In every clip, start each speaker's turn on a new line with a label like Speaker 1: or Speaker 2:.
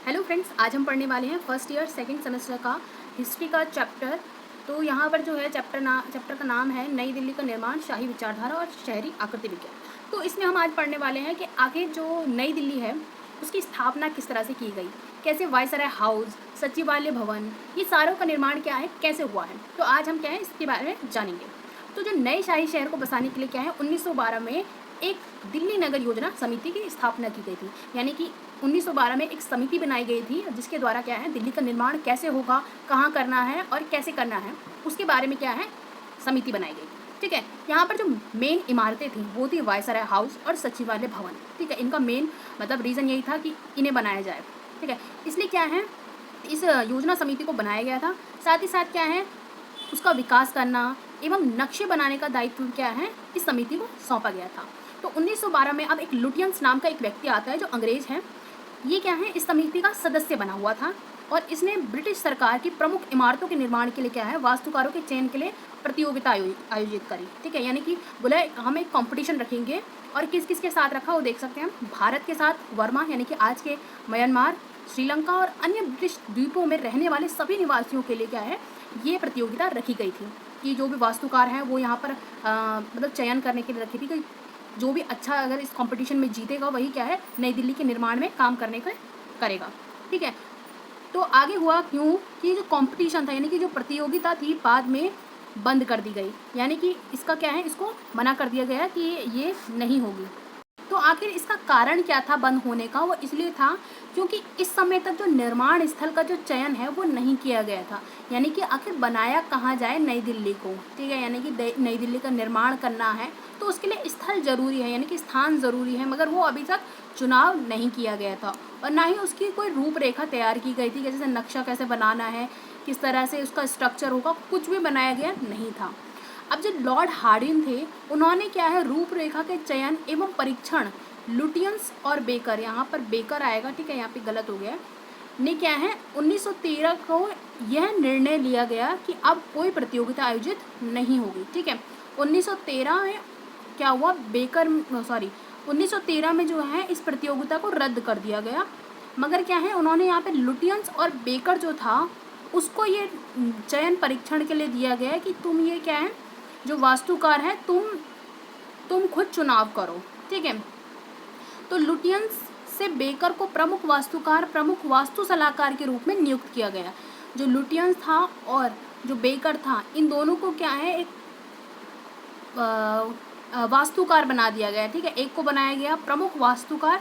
Speaker 1: Hello friends, आज हम पढ़ने वाले हैं फर्स्ट ईयर सेकंड सेमेस्टर का हिस्ट्री का चैप्टर। तो यहाँ पर जो है चैप्टर का नाम है नई दिल्ली का निर्माण, शाही विचारधारा और शहरी आकृति विज्ञान। तो इसमें हम आज पढ़ने वाले हैं कि आखिर जो नई दिल्ली है उसकी स्थापना किस तरह से की गई, कैसे वायसराय हाउस, सचिवालय भवन, ये सारों का निर्माण क्या है, कैसे हुआ है। तो आज हम क्या है इसके बारे में जानेंगे। तो जो नए शाही शहर को बसाने के लिए क्या है 1912 में एक दिल्ली नगर योजना समिति की स्थापना की गई थी। यानी कि 1912 में एक समिति बनाई गई थी जिसके द्वारा क्या है दिल्ली का निर्माण कैसे होगा, कहाँ करना है और कैसे करना है, उसके बारे में क्या है समिति बनाई गई। ठीक है, यहाँ पर जो मेन इमारतें थी वो थी वायसराय हाउस और सचिवालय भवन। ठीक है, इनका मेन मतलब रीज़न यही था कि इन्हें बनाया जाए। ठीक है, इसलिए क्या है इस योजना समिति को बनाया गया था। साथ ही साथ क्या है उसका विकास करना एवं नक्शे बनाने का दायित्व क्या है इस समिति को सौंपा गया था। तो 1912 में अब एक लुटियंस नाम का एक व्यक्ति आता है जो अंग्रेज है। ये क्या है इस समिति का सदस्य बना हुआ था और इसने ब्रिटिश सरकार की प्रमुख इमारतों के निर्माण के लिए क्या है वास्तुकारों के चयन के लिए प्रतियोगिता आयोजित करी। ठीक है, यानी कि बोला हम एक कंपटीशन रखेंगे और किस किस के साथ रखा वो देख सकते हैं हम। भारत के साथ वर्मा यानी कि आज के म्यांमार, श्रीलंका और अन्य ब्रिटिश द्वीपों में रहने वाले सभी निवासियों के लिए क्या है ये प्रतियोगिता रखी गई थी कि जो भी वास्तुकार हैं वो यहाँ पर मतलब चयन करने के लिए रखी थी कि जो भी अच्छा अगर इस कंपटीशन में जीतेगा वही क्या है नई दिल्ली के निर्माण में काम करने का करेगा। ठीक है, तो आगे हुआ क्यों कि जो कंपटीशन था यानी कि जो प्रतियोगिता थी बाद में बंद कर दी गई। यानी कि इसका क्या है इसको मना कर दिया गया कि ये नहीं होगी। तो आखिर इसका कारण क्या था बंद होने का, वो इसलिए था क्योंकि इस समय तक जो निर्माण स्थल का जो चयन है वो नहीं किया गया था। यानी कि आखिर बनाया कहाँ जाए नई दिल्ली को। ठीक है, यानी कि नई दिल्ली का निर्माण करना है तो उसके लिए स्थल ज़रूरी है यानी कि स्थान ज़रूरी है, मगर वो अभी तक चुनाव नहीं किया गया था और ना ही उसकी कोई रूपरेखा तैयार की गई थी कि जैसे नक्शा कैसे बनाना है, किस तरह से उसका स्ट्रक्चर होगा, कुछ भी बनाया गया नहीं था। अब जो लॉर्ड हार्डिन थे उन्होंने क्या है रूपरेखा के चयन एवं परीक्षण लुटियंस और बेकर, यहाँ पर बेकर आएगा, ठीक है यहाँ पे गलत हो गया, ने क्या है 1913 को यह निर्णय लिया गया कि अब कोई प्रतियोगिता आयोजित नहीं होगी। ठीक है, 1913 में क्या हुआ 1913 में जो है इस प्रतियोगिता को रद्द कर दिया गया। मगर क्या है उन्होंने यहाँ पे लुटियंस और बेकर जो था उसको ये चयन परीक्षण के लिए दिया गया कि तुम ये क्या है जो वास्तुकार है तुम खुद चुनाव करो। ठीक है, तो लुटियंस से बेकर को प्रमुख वास्तुकार, प्रमुख वास्तु सलाहकार के रूप में नियुक्त किया गया। जो लुटियंस था और जो बेकर था इन दोनों को क्या है एक वास्तुकार बना दिया गया। ठीक है, एक को बनाया गया प्रमुख वास्तुकार,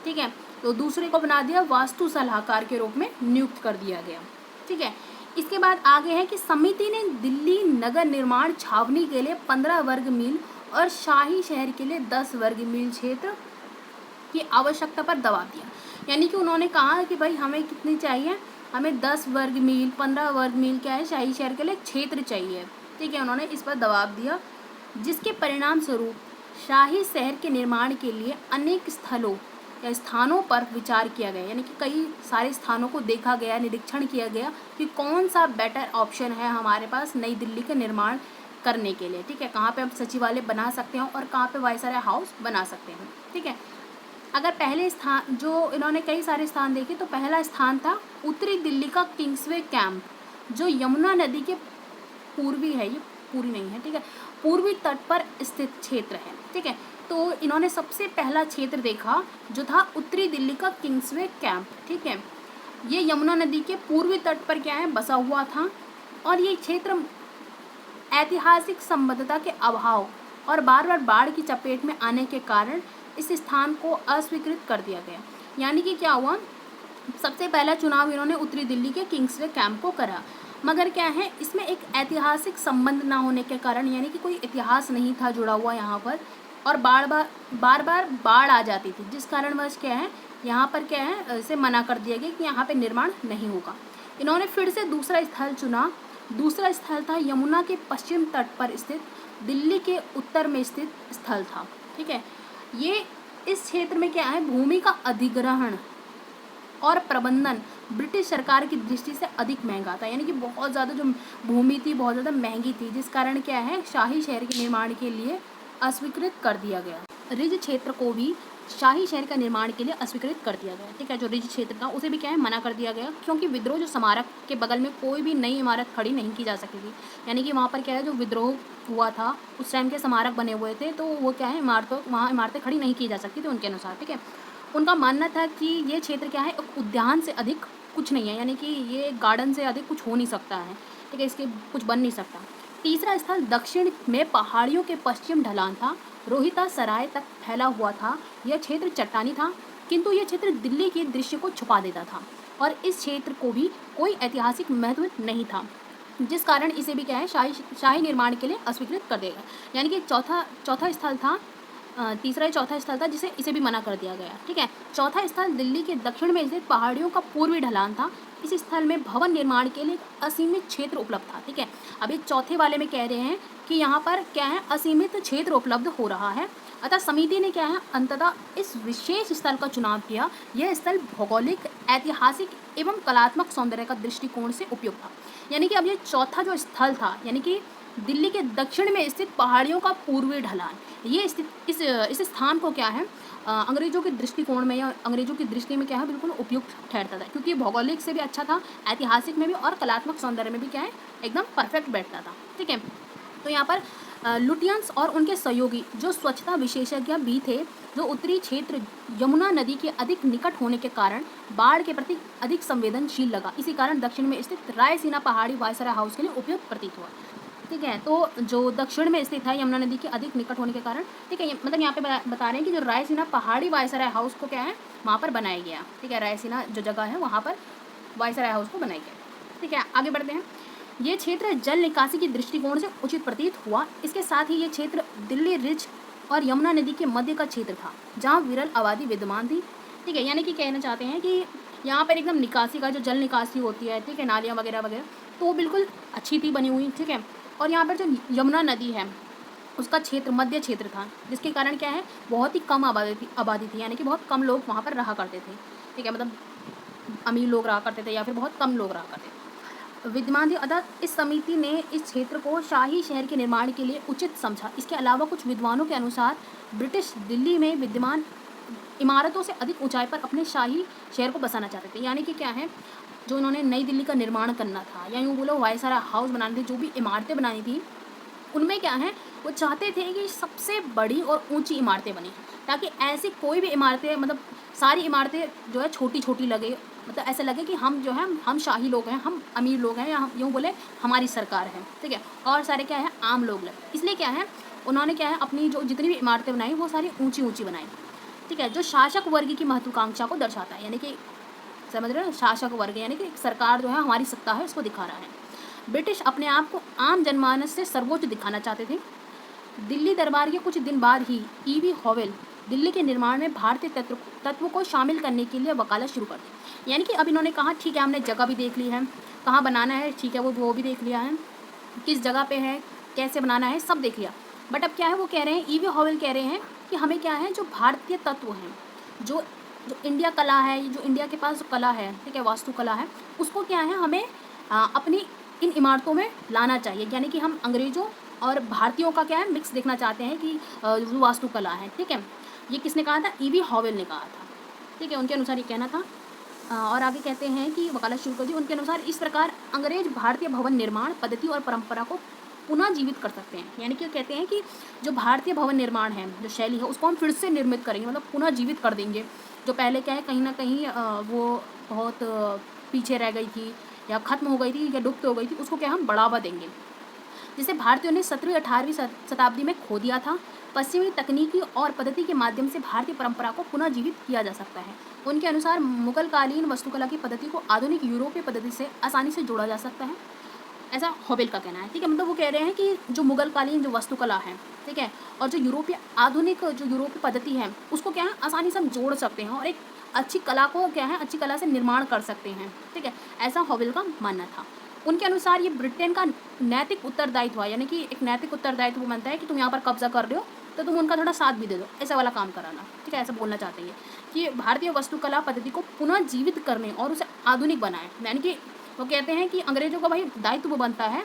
Speaker 1: ठीक है, तो दूसरे को बना दिया वास्तु सलाहकार के रूप में नियुक्त कर दिया गया। ठीक है, इसके बाद आगे है कि समिति ने दिल्ली नगर निर्माण छावनी के लिए 15 वर्ग मील और शाही शहर के लिए 10 वर्ग मील क्षेत्र की आवश्यकता पर दबाव दिया। यानी कि उन्होंने कहा कि भाई हमें कितनी चाहिए, हमें 10 वर्ग मील 15 वर्ग मील क्या है शाही शहर के लिए क्षेत्र चाहिए। ठीक है, उन्होंने इस पर दबाव दिया जिसके परिणाम स्वरूप शाही शहर के निर्माण के लिए अनेक स्थलों या स्थानों पर विचार किया गया। यानी कि कई सारे स्थानों को देखा गया, निरीक्षण किया गया कि कौन सा बेटर ऑप्शन है हमारे पास नई दिल्ली के निर्माण करने के लिए। ठीक है, कहाँ पे हम सचिवालय बना सकते हैं और कहाँ पे वायसराय हाउस बना सकते हैं। ठीक है, अगर पहले स्थान जो इन्होंने कई सारे स्थान देखे तो पहला स्थान था उत्तरी दिल्ली का किंग्सवे कैंप जो यमुना नदी के पूर्वी है, ये पूरी नहीं है, ठीक है, पूर्वी तट पर स्थित क्षेत्र है। ठीक है, तो इन्होंने सबसे पहला क्षेत्र देखा जो था उत्तरी दिल्ली का किंग्सवे कैंप। ठीक है, ये यमुना नदी के पूर्वी तट पर क्या है बसा हुआ था और ये क्षेत्र ऐतिहासिक संबद्धता के अभाव और बार बार बाढ़ की चपेट में आने के कारण इस स्थान को अस्वीकृत कर दिया गया। यानी कि क्या हुआ सबसे पहला चुनाव इन्होंने उत्तरी दिल्ली के किंग्सवे कैंप को करा, मगर क्या है इसमें एक ऐतिहासिक संबंध ना होने के कारण यानी कि कोई इतिहास नहीं था जुड़ा हुआ यहाँ पर और बार बार बाढ़ आ जाती थी जिस कारणवश क्या है यहाँ पर क्या है इसे मना कर दिया गया कि यहाँ पे निर्माण नहीं होगा। इन्होंने फिर से दूसरा स्थल चुना। दूसरा स्थल था यमुना के पश्चिम तट पर स्थित दिल्ली के उत्तर में स्थित स्थल था। ठीक है, ये इस क्षेत्र में क्या है भूमि का अधिग्रहण और प्रबंधन ब्रिटिश सरकार की दृष्टि से अधिक महंगा था। यानी कि बहुत ज़्यादा जो भूमि थी बहुत ज़्यादा महंगी थी जिस कारण क्या है शाही शहर के निर्माण के लिए अस्वीकृत कर दिया गया। रिज क्षेत्र को भी शाही शहर का निर्माण के लिए अस्वीकृत कर दिया गया। ठीक है, जो रिज क्षेत्र था उसे भी क्या है मना कर दिया गया, क्योंकि विद्रोह जो स्मारक के बगल में कोई भी नई इमारत खड़ी नहीं की जा सकती थी। यानी कि वहाँ पर क्या है, जो विद्रोह हुआ था उस टाइम के स्मारक बने हुए थे, तो वो क्या है वहाँ इमारतें खड़ी नहीं की जा सकती थी उनके अनुसार। ठीक है, उनका मानना था कि ये क्षेत्र क्या है, एक उद्यान से अधिक कुछ नहीं है, यानी कि ये गार्डन से अधिक कुछ हो नहीं सकता है। ठीक है, इसके कुछ बन नहीं सकता। तीसरा स्थल दक्षिण में पहाड़ियों के पश्चिम ढलान था, रोहिता सराय तक फैला हुआ था। यह क्षेत्र चट्टानी था, किंतु यह क्षेत्र दिल्ली के दृश्य को छुपा देता था और इस क्षेत्र को भी कोई ऐतिहासिक महत्व नहीं था, जिस कारण इसे भी क्या है शाही निर्माण के लिए अस्वीकृत कर देगा। यानी कि चौथा स्थल था, तीसरा या चौथा स्थल था जिसे इसे भी मना कर दिया गया। ठीक है, चौथा स्थल दिल्ली के दक्षिण में स्थित पहाड़ियों का पूर्वी ढलान था। इस स्थल में भवन निर्माण के लिए असीमित क्षेत्र उपलब्ध था। ठीक है, अभी चौथे वाले में कह रहे हैं कि यहाँ पर क्या है, असीमित क्षेत्र उपलब्ध हो रहा है, अतः समिति ने क्या है अंततः इस विशेष स्थल का चुनाव किया। यह स्थल भौगोलिक, ऐतिहासिक एवं कलात्मक सौंदर्य का दृष्टिकोण से उपयुक्त था। यानी कि अब ये चौथा जो स्थल था, यानी कि दिल्ली के दक्षिण में स्थित पहाड़ियों का पूर्वी ढलान, ये स्थित इस स्थान को क्या है अंग्रेजों के दृष्टिकोण में या अंग्रेजों की दृष्टि में क्या है बिल्कुल उपयुक्त ठहरता था, क्योंकि भौगोलिक से भी अच्छा था, ऐतिहासिक में भी और कलात्मक सौंदर्य में भी क्या है एकदम परफेक्ट बैठता था। ठीक है, तो यहाँ पर लुटियंस और उनके सहयोगी जो स्वच्छता विशेषज्ञ भी थे, जो उत्तरी क्षेत्र यमुना नदी के अधिक निकट होने के कारण बाढ़ के प्रति अधिक संवेदनशील लगा। इसी कारण दक्षिण में स्थित रायसीना पहाड़ी वायसराय हाउस के लिए उपयुक्त प्रतीत हुआ। ठीक है, तो जो दक्षिण में स्थित है यमुना नदी के अधिक निकट होने के कारण, ठीक है, मतलब यहाँ पे बता रहे हैं कि जो रायसीना पहाड़ी वायसराय हाउस को क्या है वहाँ पर बनाया गया। ठीक है, रायसीना जो जगह है वहाँ पर वायसराय हाउस को बनाया गया। ठीक है, आगे बढ़ते हैं। ये क्षेत्र जल निकासी की दृष्टिकोण से उचित प्रतीत हुआ। इसके साथ ही ये क्षेत्र दिल्ली रिज और यमुना नदी के मध्य का क्षेत्र था, जहाँ विरल आबादी विद्यमान थी। ठीक है, यानी कि कहना चाहते हैं कि यहाँ पर एकदम निकासी का जो जल निकासी होती है, ठीक है, नालियाँ वगैरह वगैरह, तो वो बिल्कुल अच्छी थी बनी हुई। ठीक है, और यहाँ पर जो यमुना नदी है उसका क्षेत्र मध्य क्षेत्र था, जिसके कारण क्या है बहुत ही कम आबादी थी, यानी कि बहुत कम लोग वहाँ पर रहा करते थे। ठीक है, मतलब अमीर लोग रहा करते थे या फिर बहुत कम लोग रहा करते थे विद्यमान थी। अतः इस समिति ने इस क्षेत्र को शाही शहर के निर्माण के लिए उचित समझा। इसके अलावा कुछ विद्वानों के अनुसार ब्रिटिश दिल्ली में विद्यमान इमारतों से अधिक ऊंचाई पर अपने शाही शहर को बसाना चाहते थे। यानी कि क्या है, जो उन्होंने नई दिल्ली का निर्माण करना था या यूँ बोलो वायसराय हाउस बनाने थे, जो भी इमारतें बनानी थी उनमें क्या है वो चाहते थे कि सबसे बड़ी और ऊंची इमारतें बनी, ताकि ऐसी कोई भी इमारतें मतलब सारी इमारतें जो है छोटी छोटी लगे, मतलब ऐसे लगे कि हम जो है हम शाही लोग हैं, हम अमीर लोग हैं, या हम यूँ बोले हमारी सरकार है। ठीक है, और सारे क्या है आम लोग लगे। इसलिए क्या है उन्होंने क्या है अपनी जो जितनी भी इमारतें बनाई वो सारी ऊँची ऊँची बनाई। ठीक है, जो शासक वर्ग की महत्वाकांक्षा को दर्शाता है, यानी कि समझ रहे हो, शासक वर्ग यानी कि सरकार जो है हमारी सत्ता है इसको दिखा रहा है। ब्रिटिश अपने आप को आम जनमानस से सर्वोच्च दिखाना चाहते थे। दिल्ली दरबार के कुछ दिन बाद ही ईवी हॉवेल दिल्ली के निर्माण में भारतीय तत्व को शामिल करने के लिए वकालत शुरू कर दी। यानी कि अब इन्होंने कहा ठीक है हमने जगह भी देख ली है, कहाँ बनाना है, ठीक है वो भी देख लिया है, किस जगह पे है, कैसे बनाना है, सब देख लिया। बट अब क्या है वो कह रहे हैं, ईवी हॉवेल कह रहे हैं कि हमें क्या है जो भारतीय तत्व हैं, जो इंडिया कला है, जो इंडिया के पास जो कला है, ठीक है, वास्तुकला है, उसको क्या है हमें अपनी इन इमारतों में लाना चाहिए। यानी कि हम अंग्रेज़ों और भारतीयों का क्या है मिक्स देखना चाहते हैं कि जो वास्तुकला है। ठीक है, ये किसने कहा था, ईवी हॉवेल ने कहा था। ठीक है, उनके अनुसार ये कहना था। और आगे कहते हैं कि वकालत शुरू कर दी। उनके अनुसार इस प्रकार अंग्रेज भारतीय भवन निर्माण पद्धति और परंपरा को पुनः जीवित कर सकते हैं। यानी कि कहते हैं कि जो भारतीय भवन निर्माण है, जो शैली है, उसको हम फिर से निर्मित करेंगे, मतलब पुनः जीवित कर देंगे। जो पहले क्या है कहीं ना कहीं वो बहुत पीछे रह गई थी या ख़त्म हो गई थी या लुप्त हो गई थी, उसको क्या हम बढ़ावा देंगे, जिसे भारतीयों ने 17वीं 18वीं शताब्दी में खो दिया था। पश्चिमी तकनीकी और पद्धति के माध्यम से भारतीय परंपरा को पुनः जीवित किया जा सकता है। उनके अनुसार मुगलकालीन वास्तुकला की पद्धति को आधुनिक यूरोपीय पद्धति से आसानी से जोड़ा जा सकता है, ऐसा हॉवेल का कहना है। ठीक है, मतलब वो कह रहे हैं कि जो मुगलकालीन जो वास्तुकला है, ठीक है, और जो यूरोपीय आधुनिक जो यूरोपीय पद्धति है उसको क्या है आसानी से हम जोड़ सकते हैं और एक अच्छी कला को क्या है अच्छी कला से निर्माण कर सकते हैं। ठीक है, ऐसा हॉवेल का मानना था। उनके अनुसार ये ब्रिटेन का नैतिक उत्तरदायित्व है, यानी कि एक नैतिक उत्तरदायित्व वो मानता है कि तुम यहाँ पर कब्जा कर रहे हो तो तुम उनका थोड़ा साथ भी दे दो, ऐसा वाला काम कराना। ठीक है, ऐसा बोलना चाहते हैं कि भारतीय वास्तुकला पद्धति को पुनः जीवित करने और उसे आधुनिक बनाए। यानी कि वो कहते हैं कि अंग्रेजों का भाई दायित्व बनता है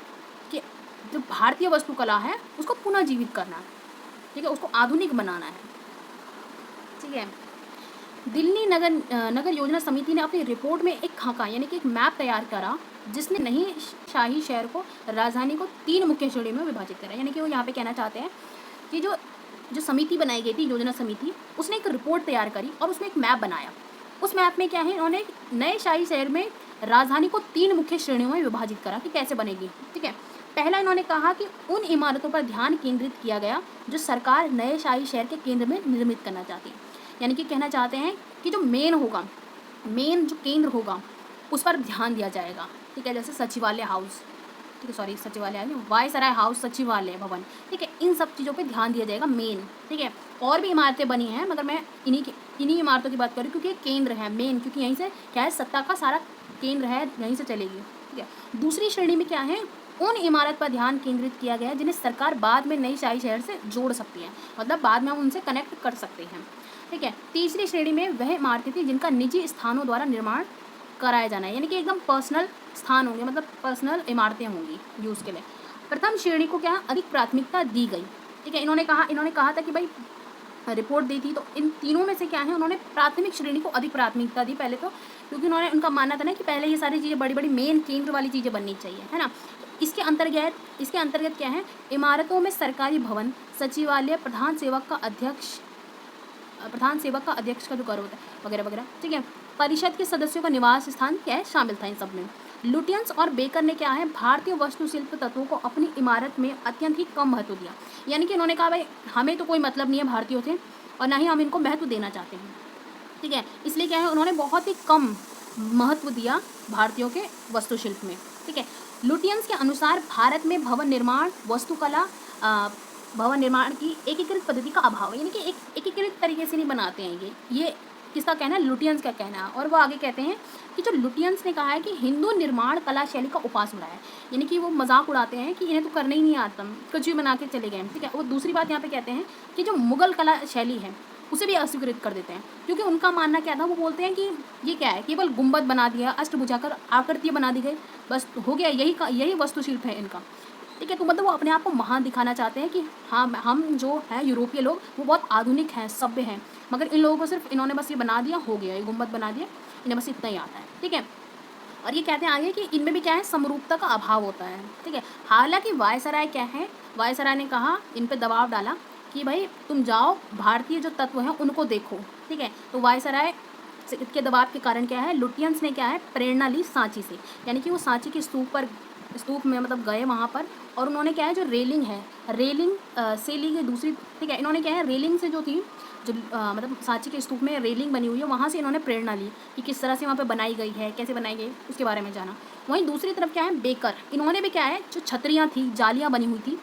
Speaker 1: कि जो भारतीय वास्तुकला है उसको पुनः जीवित करना है, ठीक है, उसको आधुनिक बनाना है। ठीक है। दिल्ली नगर योजना समिति ने अपनी रिपोर्ट में एक खाका यानी कि एक मैप तैयार करा, जिसने नई शाही शहर को राजधानी को 3 मुख्य श्रेणियों में विभाजित करा। यानी कि वो यहाँ पे कहना चाहते हैं कि जो जो समिति बनाई गई थी, योजना समिति, उसने एक रिपोर्ट तैयार करी और उसमें एक मैप बनाया। उस मैप में क्या है, इन्होंने एक नए शाही शहर में राजधानी को 3 मुख्य श्रेणियों में विभाजित करा कि कैसे बनेगी। ठीक है। पहला इन्होंने कहा कि उन इमारतों पर ध्यान केंद्रित किया गया जो सरकार नए शाही शहर के केंद्र में निर्मित करना चाहती है। यानी कि कहना चाहते हैं कि जो मेन जो केंद्र होगा उस पर ध्यान दिया जाएगा। ठीक है। जैसे सचिवालय हाउस, ठीक है, सॉरी सचिवालय नहीं, वायसराय हाउस, सचिवालय भवन, ठीक है, इन सब चीज़ों पे ध्यान दिया जाएगा मेन। ठीक है। और भी इमारतें बनी हैं, मगर मैं इन्हीं इमारतों की बात करूँ क्योंकि ये केंद्र है मेन, क्योंकि यहीं से क्या है, सत्ता का सारा केंद्र है, यहीं से चलेगी। ठीक है। दूसरी श्रेणी में क्या है, उन इमारत पर ध्यान केंद्रित किया गया जिन्हें सरकार बाद में नई शाही शहर से जोड़ सकती है, मतलब बाद में हम उनसे कनेक्ट कर सकते हैं। ठीक है। तीसरी श्रेणी में वह इमारतें थी जिनका निजी स्थानों द्वारा निर्माण कराया जाना है, यानी कि एकदम पर्सनल स्थान होंगे, मतलब पर्सनल इमारतें होंगी यूज़ के लिए। प्रथम श्रेणी को क्या अधिक प्राथमिकता दी गई। ठीक है। इन्होंने कहा था कि भाई रिपोर्ट दी थी तो इन तीनों में से क्या है, उन्होंने प्राथमिक श्रेणी को अधिक प्राथमिकता दी पहले तो, क्योंकि उनका मानना था ना कि पहले ये सारी चीज़ें बड़ी बड़ी मेन केंद्र वाली चीज़ें बननी चाहिए, है ना। इसके अंतर्गत क्या है, इमारतों में सरकारी भवन, सचिवालय, प्रधान सेवक का अध्यक्ष का जो कर होता है वगैरह वगैरह। ठीक है। परिषद के सदस्यों का निवास स्थान क्या है, शामिल था इन सब में। लुटियंस और बेकर ने क्या है, भारतीय वास्तुशिल्प तत्वों को अपनी इमारत में अत्यंत ही कम महत्व दिया। यानी कि उन्होंने कहा भाई हमें तो कोई मतलब नहीं है भारतीयों से, और ना ही हम इनको महत्व देना चाहते हैं। ठीक है। इसलिए क्या है, उन्होंने बहुत ही कम महत्व दिया भारतीयों के वास्तुशिल्प में। ठीक है। लुटियंस के अनुसार भारत में भवन निर्माण की एकीकृत पद्धति का अभाव है, यानी कि एक एकीकृत तरीके से नहीं बनाते हैं ये किसका कहना है, लुटियंस का कहना है। और वो आगे कहते हैं कि जो लुटियंस ने कहा है कि हिंदू निर्माण कला शैली का उपास हो रहा है, यानी कि वो मजाक उड़ाते हैं कि इन्हें तो करना ही नहीं आता, कुछ भी बना के चले गए। ठीक है। वो दूसरी बात यहाँ पे कहते हैं कि जो मुगल कला शैली है उसे भी अस्वीकृत कर देते हैं, क्योंकि उनका मानना क्या था, वो बोलते हैं कि ये क्या है, केवल गुंबद बना दिया, अष्टभुजाकर आकृतियाँ बना दी गई, बस हो गया, यही वास्तुशिल्प है इनका। ठीक है। तो मतलब वो अपने आप को महान दिखाना चाहते हैं कि हाँ हम जो है यूरोपीय लोग वो बहुत आधुनिक हैं, सभ्य हैं, मगर इन लोगों को सिर्फ इन्होंने बस ये बना दिया, हो गया, ये गुंबद बना दिया, इन्हें बस इतना ही आता है। ठीक है। और ये कहते हैं आगे कि इनमें भी क्या है, समरूपता का अभाव होता है। ठीक है। हालांकि वायसराय क्या है, वायसराय ने कहा, इन पर दबाव डाला कि भाई तुम जाओ भारतीय जो तत्व हैं उनको देखो। ठीक है। तो वायसराय के दबाव के कारण क्या है, लुटियंस ने क्या है, प्रेरणा ली सांची से, यानी कि वो सांची के स्तूप में मतलब गए वहाँ पर, और उन्होंने क्या है, जो रेलिंग से ली गई दूसरी। ठीक है। इन्होंने क्या है, रेलिंग से जो थी, जो मतलब सांची के स्तूप में रेलिंग बनी हुई है, वहाँ से इन्होंने प्रेरणा ली कि किस तरह से वहाँ पे बनाई गई है, कैसे बनाई गई, उसके बारे में जाना। वहीं दूसरी तरफ क्या है, बेकर, इन्होंने भी क्या है, जो छतरियाँ थी, जालियाँ बनी हुई थी,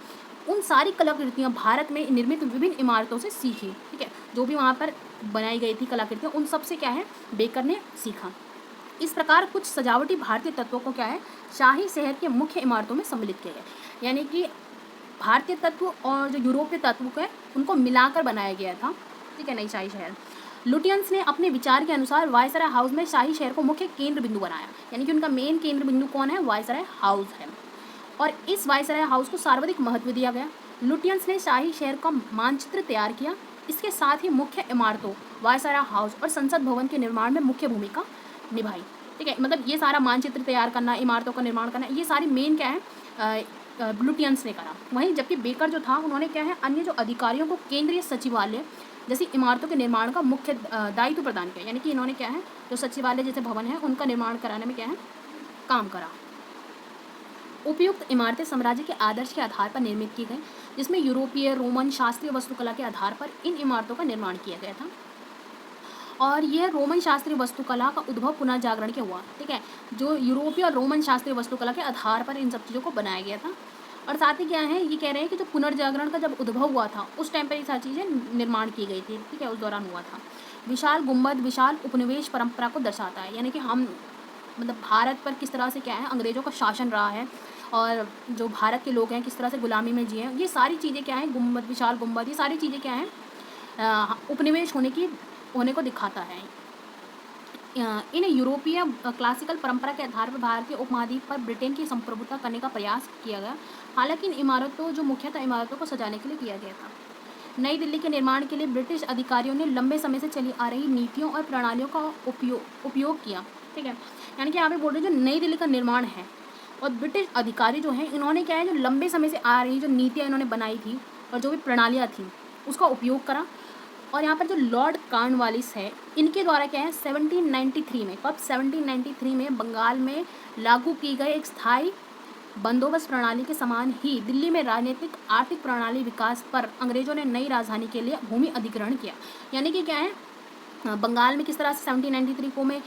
Speaker 1: उन सारी कलाकृतियाँ भारत में निर्मित विभिन्न इमारतों से सीखी। ठीक है। जो भी वहाँ पर बनाई गई थी कलाकृतियाँ, उन सब से क्या है, बेकर ने सीखा। इस प्रकार कुछ सजावटी भारतीय तत्वों को क्या है, शाही शहर के मुख्य इमारतों में सम्मिलित किया गया, यानी कि भारतीय तत्व और जो यूरोपीय तत्व है उनको मिलाकर बनाया गया था। ठीक है। नई शाही शहर। लुटियंस ने अपने विचार के अनुसार वायसराय हाउस में शाही शहर को मुख्य केंद्र बिंदु बनाया, यानी कि उनका मेन केंद्र बिंदु कौन है, वायसराय हाउस है, और इस वायसराय हाउस को सर्वाधिक महत्व दिया गया। लुटियंस ने शाही शहर का मानचित्र तैयार किया, इसके साथ ही मुख्य इमारतों, वायसराय हाउस और संसद भवन के निर्माण में मुख्य भूमिका निभाई। ठीक है। मतलब ये सारा मानचित्र तैयार करना, इमारतों का निर्माण करना, ये सारी मेन क्या है, लुटियंस ने करा। वहीं जबकि बेकर जो था, उन्होंने क्या है, अन्य जो अधिकारियों को केंद्रीय सचिवालय जैसी इमारतों के निर्माण का मुख्य दायित्व प्रदान किया, यानी कि इन्होंने क्या है, जो सचिवालय जैसे भवन है उनका निर्माण कराने में क्या है, काम करा। उपयुक्त इमारतें साम्राज्य के आदर्श के आधार पर निर्मित की गई, जिसमें यूरोपीय, रोमन, शास्त्रीय वास्तुकला के आधार पर इन इमारतों का निर्माण किया गया था। और यह रोमन शास्त्रीय वास्तुकला का उद्भव पुनर्जागरण के हुआ। ठीक है। जो यूरोपीय और रोमन शास्त्रीय वास्तुकला के आधार पर इन सब चीज़ों को बनाया गया था। और साथ ही क्या है, ये कह रहे हैं कि जो पुनर्जागरण का जब उद्भव हुआ था उस टाइम पर ये सारी चीज़ें निर्माण की गई थी। ठीक है। उस दौरान हुआ था। विशाल गुंबद विशाल उपनिवेश परंपरा को दर्शाता है, यानी कि हम मतलब भारत पर किस तरह से क्या है, अंग्रेज़ों का शासन रहा है, और जो भारत के लोग हैं किस तरह से गुलामी में जिए, ये सारी चीज़ें क्या है, गुंबद, विशाल गुंबद, ये सारी चीज़ें क्या है, उपनिवेश होने को दिखाता है। इन यूरोपीय क्लासिकल परंपरा के आधार पर भारतीय उपमहाद्वीप पर ब्रिटेन की संप्रभुता करने का प्रयास किया गया। हालांकि इन इमारतों जो मुख्यतः इमारतों को सजाने के लिए किया गया था। नई दिल्ली के निर्माण के लिए ब्रिटिश अधिकारियों ने लंबे समय से चली आ रही नीतियों और प्रणालियों का उपयोग किया। ठीक है, यानी कि यहाँ पे बोल रहे हैं जो नई दिल्ली का निर्माण है और ब्रिटिश अधिकारी जो हैं इन्होंने क्या है, जो लंबे समय से आ रही जो नीतियाँ इन्होंने बनाई थी और जो भी प्रणालियाँ थी उसका उपयोग करा। और यहाँ पर जो लॉर्ड कॉर्नवालिस है इनके द्वारा क्या है 1793 में, कब 1793 में बंगाल में लागू की गई एक स्थायी बंदोबस्त प्रणाली के समान ही दिल्ली में राजनीतिक आर्थिक प्रणाली विकास पर अंग्रेजों ने नई राजधानी के लिए भूमि अधिग्रहण किया। यानी कि क्या है, बंगाल में किस तरह से 1793 को में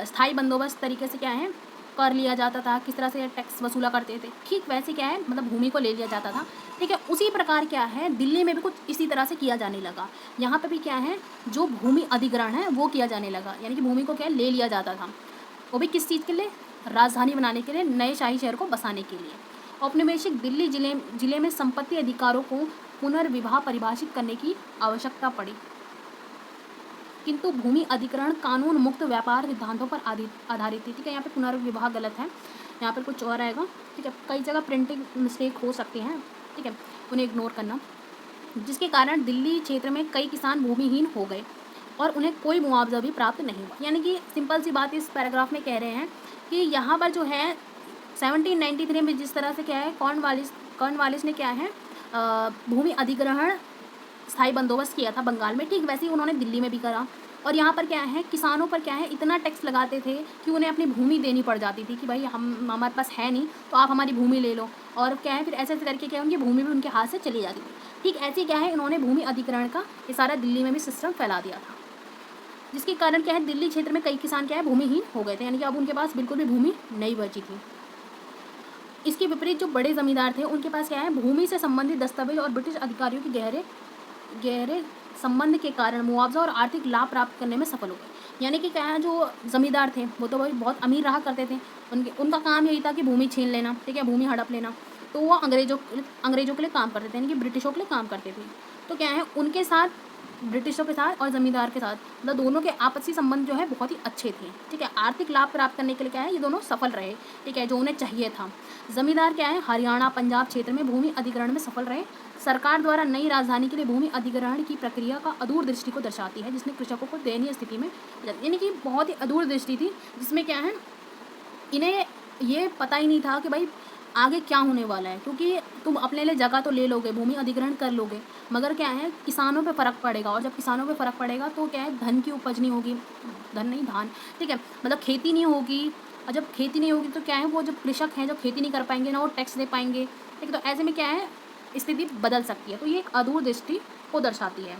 Speaker 1: स्थायी बंदोबस्त तरीके से क्या है कर लिया जाता था, किस तरह से टैक्स वसूला करते थे, ठीक वैसे क्या है मतलब भूमि को ले लिया जाता था। ठीक है, उसी प्रकार क्या है दिल्ली में भी कुछ इसी तरह से किया जाने लगा। यहाँ पे भी क्या है जो भूमि अधिग्रहण है वो किया जाने लगा, यानी कि भूमि को क्या है ले लिया जाता था, वो भी किस चीज़ के लिए, राजधानी बनाने के लिए, नए शाही शहर को बसाने के लिए। औपनिवेशिक दिल्ली जिले में संपत्ति अधिकारों को पुनर्विवाह परिभाषित करने की आवश्यकता पड़ी, किंतु भूमि अधिग्रहण कानून मुक्त व्यापार सिद्धांतों पर आधारित थी। ठीक है, यहाँ पे पुनर्विवाह गलत है, यहाँ पर कुछ और आएगा। ठीक है, कई जगह प्रिंटिंग मिस्टेक हो सकती हैं, ठीक है, उन्हें इग्नोर करना। जिसके कारण दिल्ली क्षेत्र में कई किसान भूमिहीन हो गए और उन्हें कोई मुआवजा भी प्राप्त नहीं हुआ। यानी कि सिंपल सी बात इस पैराग्राफ में कह रहे हैं कि यहाँ पर जो है 1793 में जिस तरह से क्या है कॉर्नवालिस ने क्या है भूमि अधिग्रहण स्थायी बंदोबस्त किया था बंगाल में, ठीक वैसे ही उन्होंने दिल्ली में भी करा। और यहाँ पर क्या है किसानों पर क्या है इतना टैक्स लगाते थे कि उन्हें अपनी भूमि देनी पड़ जाती थी कि भाई हमारे पास है नहीं तो आप हमारी भूमि ले लो, और क्या है फिर ऐसे ऐसे करके क्या उनकी भूमि भी उनके हाथ से चली जाती थी। ठीक ऐसे क्या है इन्होंने भूमि अधिग्रहण का ये सारा दिल्ली में भी सिस्टम फैला दिया था, जिसके कारण क्या है दिल्ली क्षेत्र में कई किसान क्या है भूमिहीन हो गए थे, यानी कि अब उनके पास बिल्कुल भी भूमि नहीं बची थी। इसके विपरीत जो बड़े जमींदार थे उनके पास क्या है भूमि से संबंधित दस्तावेज और ब्रिटिश अधिकारियों के गहरे संबंध के कारण मुआवजा और आर्थिक लाभ प्राप्त करने में सफल हो गए। यानी कि क्या है जो जमींदार थे वो तो भाई बहुत अमीर रहा करते थे, उनका काम यही था कि भूमि छीन लेना, ठीक है, भूमि हड़प लेना, तो वो अंग्रेजों के लिए काम करते थे, यानी कि ब्रिटिशों के लिए काम करते थे। तो क्या है उनके साथ ब्रिटिशों के साथ और ज़मींदार के साथ मतलब दोनों के आपसी संबंध जो है बहुत ही अच्छे थे। ठीक है, आर्थिक लाभ प्राप्त करने के लिए क्या है ये दोनों सफल रहे, ठीक है, जो उन्हें चाहिए था। ज़मींदार क्या है हरियाणा पंजाब क्षेत्र में भूमि अधिग्रहण में सफल रहे। सरकार द्वारा नई राजधानी के लिए भूमि अधिग्रहण की प्रक्रिया का अदूरदृष्टि को दर्शाती है, जिसने कृषकों को दयनीय स्थिति में, यानी कि बहुत ही अदूरदृष्टि थी, जिसमें क्या है इन्हें ये पता ही नहीं था कि भाई आगे क्या होने वाला है, क्योंकि तुम अपने लिए जगह तो ले लोगे, भूमि अधिग्रहण कर लोगे, मगर क्या है किसानों पे फ़र्क पड़ेगा, और जब किसानों पे फ़र्क पड़ेगा तो क्या है धन की उपज नहीं होगी, धन नहीं धान, ठीक है, मतलब खेती नहीं होगी, और जब खेती नहीं होगी तो क्या है वो जब कृषक हैं जो खेती नहीं कर पाएंगे ना वो टैक्स दे पाएंगे, ठीक है, तो ऐसे में क्या है स्थिति बदल सकती है। तो ये एक अदूरदृष्टि को दर्शाती है।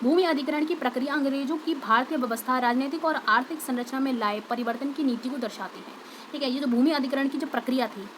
Speaker 1: भूमि अधिग्रहण की प्रक्रिया अंग्रेजों की भारतीय व्यवस्था, राजनीतिक और आर्थिक संरचना में लाए परिवर्तन की नीति को दर्शाती है। ठीक है, ये जो भूमि अधिग्रहण की जो प्रक्रिया थी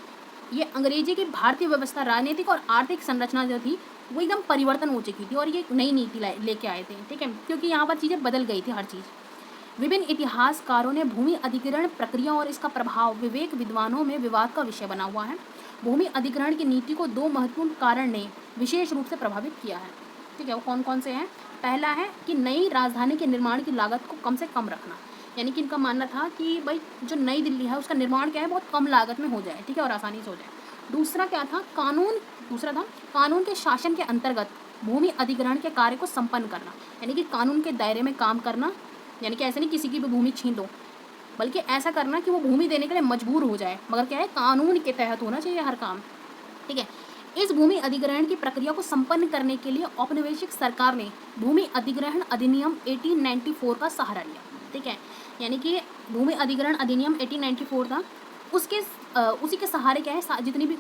Speaker 1: ये अंग्रेजी की भारतीय व्यवस्था, राजनीतिक और आर्थिक संरचना जो थी वो एकदम परिवर्तन हो चुकी थी और ये एक नई नीति लेके आए थे। ठीक है, क्योंकि यहाँ पर चीज़ें बदल गई थी हर चीज़। विभिन्न इतिहासकारों ने भूमि अधिग्रहण प्रक्रिया और इसका प्रभाव विवेक विद्वानों में विवाद का विषय बना हुआ है। भूमि अधिग्रहण की नीति को दो महत्वपूर्ण कारण ने विशेष रूप से प्रभावित किया है। ठीक है, वो कौन कौन से हैं? पहला है कि नई राजधानी के निर्माण की लागत को कम से कम रखना, यानी कि इनका मानना था कि भाई जो नई दिल्ली है उसका निर्माण क्या है बहुत कम लागत में हो जाए, ठीक है, और आसानी से हो जाए। दूसरा था कानून के शासन के अंतर्गत भूमि अधिग्रहण के कार्य को संपन्न करना, यानी कि कानून के दायरे में काम करना, यानी कि ऐसे नहीं किसी की भी भूमि छीन लो, बल्कि ऐसा करना कि वो भूमि देने के लिए मजबूर हो जाए, मगर क्या है कानून के तहत होना चाहिए हर काम। ठीक है, इस भूमि अधिग्रहण की प्रक्रिया को संपन्न करने के लिए औपनिवेशिक सरकार ने भूमि अधिग्रहण अधिनियम 1894 का सहारा लिया। ठीक है, यानी कि भूमि अधिग्रहण अधिनियम 1894 था, उसी के सहारे क्या है जितनी भी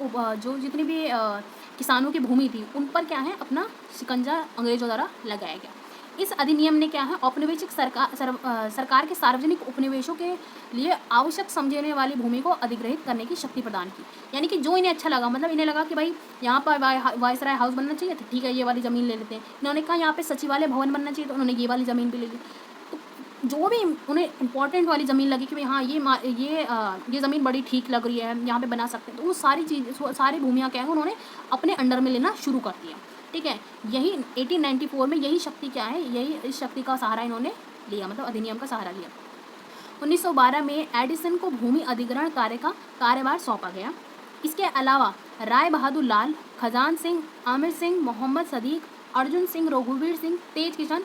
Speaker 1: किसानों की भूमि थी उन पर क्या है अपना शिकंजा अंग्रेजों द्वारा लगाया गया। इस अधिनियम ने क्या है औपनिवेशिक सरकार के सार्वजनिक उपनिवेशों के लिए आवश्यक समझने वाली भूमि को अधिग्रहित करने की शक्ति प्रदान की, यानी कि जो इन्हें अच्छा लगा, मतलब इन्हें लगा कि भाई यहाँ पर वायसराय हाउस बनना चाहिए तो ठीक है ये वाली ज़मीन ले लेते हैं, इन्होंने कहा यहाँ पे सचिवालय भवन बनना चाहिए तो उन्होंने ये वाली ज़मीन भी ले ली। तो जो भी उन्हें इंपॉर्टेंट वाली ज़मीन लगी कि भाई हाँ ये ज़मीन बड़ी ठीक लग रही है यहाँ पे बना सकते हैं, तो वो सारी भूमियाँ क्या है उन्होंने अपने अंडर में लेना शुरू कर दिया। ठीक है, यही 1894 में यही शक्ति क्या है, यही इस शक्ति का सहारा इन्होंने लिया, मतलब अधिनियम का सहारा लिया। 1912 में एडिसन को भूमि अधिग्रहण कार्य का कार्यभार सौंपा गया। इसके अलावा राय बहादुर लाल, खजान सिंह, आमिर सिंह, मोहम्मद सदीक अर्जुन सिंह, रघुवीर सिंह, तेज किशन,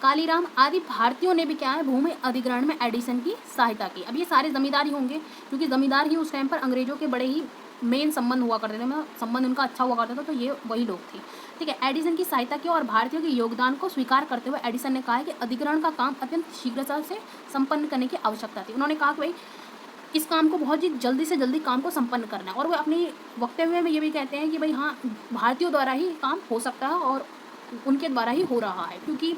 Speaker 1: कालीराम आदि भारतीयों ने भी क्या है भूमि अधिग्रहण में एडिसन की सहायता की। अब ये सारे जमींदार ही होंगे, क्योंकि जमींदार ही उस टाइम पर अंग्रेजों के बड़े ही मेन संबंध हुआ करते थे, मतलब संबंध उनका अच्छा हुआ करता था, तो ये वही लोग थे। ठीक है, एडिसन की सहायता की और भारतीयों के योगदान को स्वीकार करते हुए एडिसन ने कहा है कि अधिग्रहण का काम अत्यंत शीघ्रता से संपन्न करने की आवश्यकता थी। उन्होंने कहा कि भाई इस काम को बहुत ही जल्दी से जल्दी काम को संपन्न करना है, और वो अपनी वक्तव्य में ये भी कहते हैं कि भाई हाँ, भारतीयों द्वारा ही काम हो सकता है और उनके द्वारा ही हो रहा है, क्योंकि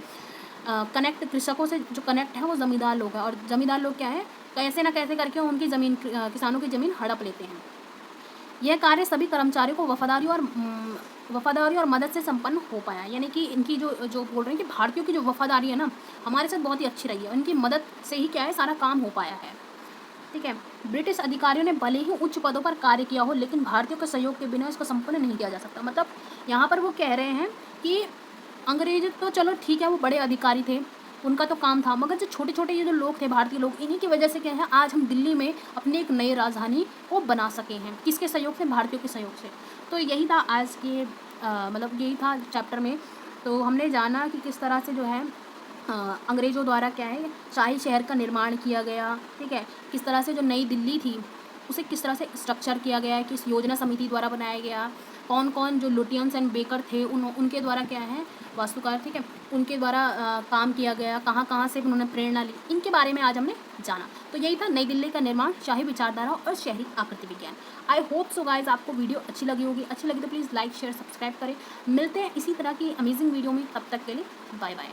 Speaker 1: कनेक्ट कृषकों से जो कनेक्ट है वो ज़मींदार लोग हैं, और ज़मींदार लोग क्या है कैसे ना कैसे करके उनकी ज़मीन किसानों की ज़मीन हड़प लेते हैं। यह कार्य सभी कर्मचारियों को वफादारी और मदद से संपन्न हो पाया, यानी कि इनकी जो जो बोल रहे हैं कि भारतीयों की जो वफादारी है ना हमारे साथ बहुत ही अच्छी रही है, इनकी मदद से ही क्या है सारा काम हो पाया है। ठीक है, ब्रिटिश अधिकारियों ने भले ही उच्च पदों पर कार्य किया हो, लेकिन भारतीयों के सहयोग के बिना इसको संपन्न नहीं किया जा सकता। मतलब यहाँ पर वो कह रहे हैं कि अंग्रेज तो चलो ठीक है वो बड़े अधिकारी थे, उनका तो काम था, मगर जो छोटे छोटे ये जो लोग थे भारतीय लोग, इन्हीं की वजह से क्या है आज हम दिल्ली में अपनी एक नई राजधानी को बना सके हैं। किसके सहयोग से? भारतीयों के सहयोग से। तो यही था आज के मतलब यही था चैप्टर में। तो हमने जाना कि किस तरह से जो है अंग्रेज़ों द्वारा क्या है शाही शहर का निर्माण किया गया। ठीक है, किस तरह से जो नई दिल्ली थी उसे किस तरह से स्ट्रक्चर किया गया है, किस योजना समिति द्वारा बनाया गया, कौन कौन जो लुटियंस एंड बेकर थे उनके द्वारा क्या है वास्तुकार, ठीक है, उनके द्वारा काम किया गया, कहाँ कहाँ से उन्होंने प्रेरणा ली, इनके बारे में आज हमने जाना। तो यही था नई दिल्ली का निर्माण, शाही विचारधारा और शहरी आकृति विज्ञान। आई होप सो गाइज आपको वीडियो अच्छी लगी होगी। अच्छी लगी तो प्लीज़ लाइक शेयर सब्सक्राइब करें। मिलते हैं इसी तरह की अमेजिंग वीडियो में, तब तक के लिए बाय बाय।